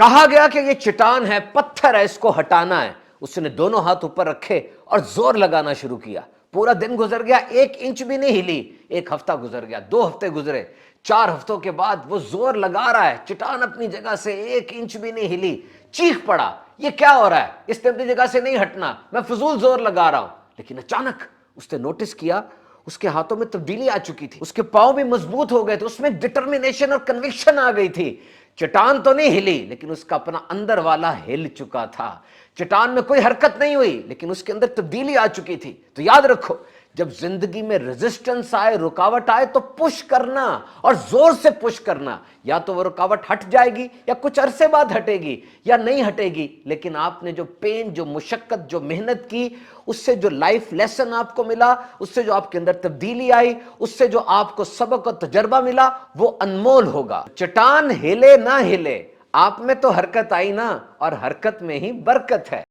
کہا گیا کہ یہ چٹان ہے، پتھر ہے، اس کو ہٹانا ہے۔ اس نے دونوں ہاتھ اوپر رکھے اور زور لگانا شروع کیا۔ پورا دن گزر گیا، 1 انچ بھی نہیں ہلی۔ 1 ہفتہ گزر گیا، 2 ہفتے گزرے، 4 ہفتوں کے بعد وہ زور لگا رہا ہے، چٹان اپنی جگہ سے 1 انچ بھی نہیں ہلی۔ چیخ پڑا، یہ کیا ہو رہا ہے؟ اس نے اپنی جگہ سے نہیں ہٹنا، میں فضول زور لگا رہا ہوں۔ لیکن اچانک اس نے نوٹس کیا اس کے ہاتھوں میں تبدیلی آ چکی تھی، اس کے پاؤں بھی مضبوط ہو گئے تھے، اس میں ڈٹرمنیشن اور کنوکشن آ گئی تھی۔ چٹان تو نہیں ہلی لیکن اس کا اپنا اندر والا ہل چکا تھا۔ چٹان میں کوئی حرکت نہیں ہوئی لیکن اس کے اندر تبدیلی آ چکی تھی۔ تو یاد رکھو، جب زندگی میں ریزسٹنس آئے، رکاوٹ آئے، تو پش کرنا اور زور سے پش کرنا۔ یا تو وہ رکاوٹ ہٹ جائے گی یا کچھ عرصے بعد ہٹے گی یا نہیں ہٹے گی، لیکن آپ نے جو پین، جو مشقت، جو محنت کی، اس سے جو لائف لیسن آپ کو ملا، اس سے جو آپ کے اندر تبدیلی آئی، اس سے جو آپ کو سبق اور تجربہ ملا، وہ انمول ہوگا۔ چٹان ہلے نہ ہلے، آپ میں تو حرکت آئی نا، اور حرکت میں ہی برکت ہے۔